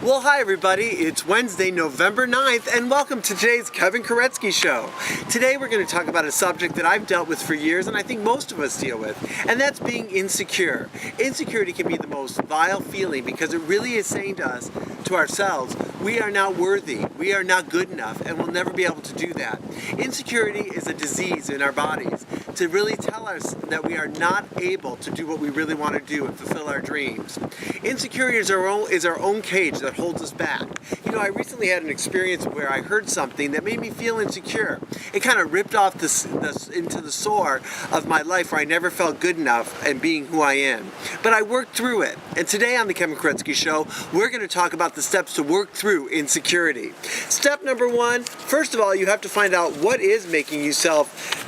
Well, hi everybody, it's Wednesday, November 9th, and welcome to today's Kevin Koretsky Show. Today we're going to talk about a subject that I've dealt with for years, and I think most of us deal with, and that's being insecure. Insecurity can be the most vile feeling because it really is saying to us, to ourselves, we are not worthy, we are not good enough, and we'll never be able to do that. Insecurity is a disease in our bodies to really tell us that we are not able to do what we really want to do and fulfill our dreams. Insecurity is our own cage that holds us back. You know, I recently had an experience where I heard something that made me feel insecure. It kind of ripped off into the sore of my life where I never felt good enough and being who I am. But I worked through it. And today on the Kevin Koretsky Show, we're going to talk about the steps to work through insecurity. Step number one, first of all, you have to find out what is making you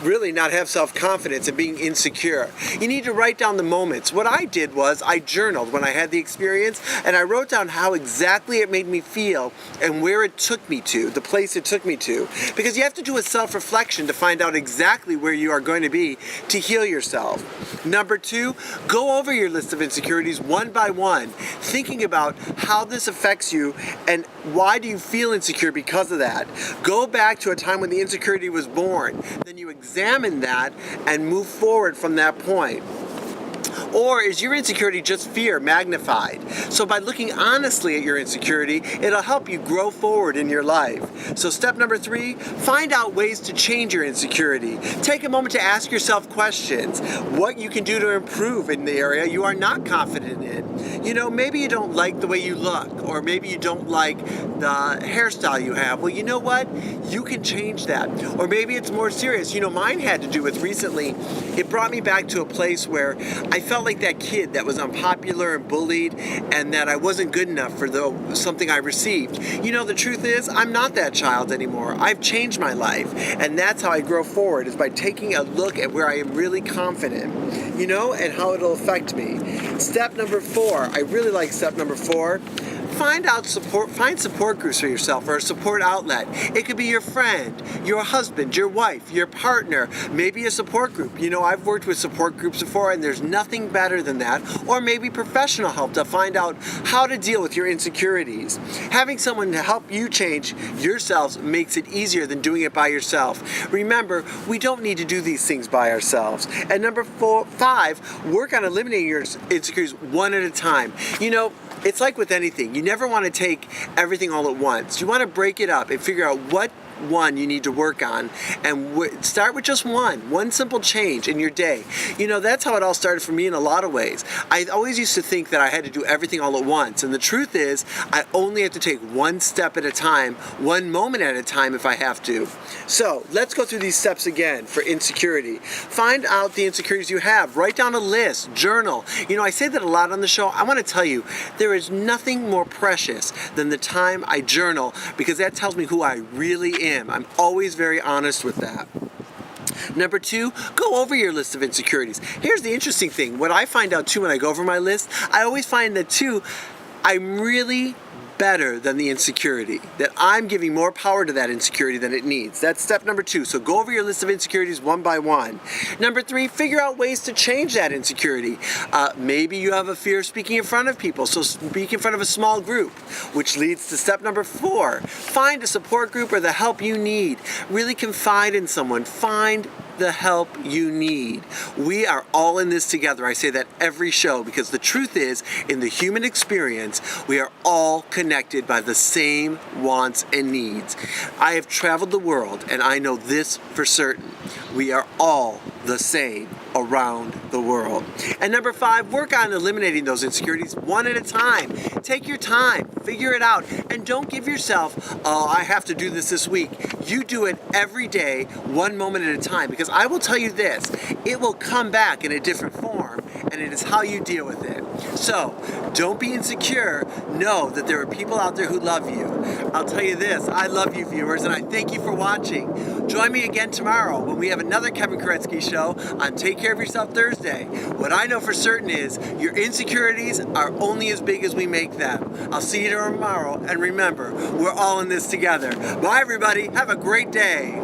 really not have self-confidence and being insecure. You need to write down the moments. What I did was I journaled when I had the experience, and I wrote down how exactly it made me feel and where it took me to, the place it took me to. Because you have to do a self-reflection to find out exactly where you are going to be to heal yourself. Number two, go over your list of insecurities one by one, thinking about how this affects you and why do you feel insecure because of that. Go back to a time when the insecurity was born. Then you examine that and move forward from that point. Or is your insecurity just fear magnified? So by looking honestly at your insecurity, it'll help you grow forward in your life. So step number three, find out ways to change your insecurity. Take a moment to ask yourself questions. What you can do to improve in the area you are not confident in. You know, maybe you don't like the way you look, or maybe you don't like the hairstyle you have. Well, you know what? You can change that. Or maybe it's more serious. You know, mine had to do with recently, it brought me back to a place where I felt like that kid that was unpopular and bullied and that I wasn't good enough for something I received. You know, the truth is, I'm not that child anymore. I've changed my life, and that's how I grow forward, is by taking a look at where I am really confident, you know, and how it'll affect me. Step number four, I really like step number four. Find support groups for yourself, or a support outlet. It could be your friend, your husband, your wife, your partner, maybe a support group. You know, I've worked with support groups before, and there's nothing better than that. Or maybe professional help to find out how to deal with your insecurities. Having someone to help you change yourselves makes it easier than doing it by yourself. Remember, we don't need to do these things by ourselves. And number five, work on eliminating your insecurities one at a time. You know, it's like with anything. You never want to take everything all at once. You want to break it up and figure out what one you need to work on, and start with just one simple change in your day. You know, that's how it all started for me in a lot of ways. I always used to think that I had to do everything all at once, and the truth is I only have to take one step at a time, one moment at a time if I have to. So let's go through these steps again for insecurity. Find out the insecurities you have. Write down a list, journal. You know, I say that a lot on the show. I want to tell you, there is nothing more precious than the time I journal, because that tells me who I really am. I'm always very honest with that. Number two, go over your list of insecurities. Here's the interesting thing. What I find out too when I go over my list, I always find that too, I'm really better than the insecurity, that I'm giving more power to that insecurity than it needs. That's step number two. So go over your list of insecurities one by one. Number three, figure out ways to change that insecurity. Maybe you have a fear of speaking in front of people, so speak in front of a small group, which leads to step number four. Find a support group or the help you need. Really confide in someone. Find the help you need. We are all in this together. I say that every show, because the truth is, in the human experience, we are all connected by the same wants and needs. I have traveled the world, and I know this for certain. We are all the same around the world. And number five, work on eliminating those insecurities one at a time. Take your time, figure it out, and don't give yourself, oh, I have to do this week. You do it every day, one moment at a time, because I will tell you this, it will come back in a different form, and it is how you deal with it. So, don't be insecure. Know that there are people out there who love you. I'll tell you this, I love you viewers, and I thank you for watching. Join me again tomorrow when we have another Kevin Koretsky Show on Take Care of Yourself Thursday. What I know for certain is your insecurities are only as big as we make them. I'll see you tomorrow, and remember, we're all in this together. Bye everybody, have a great day.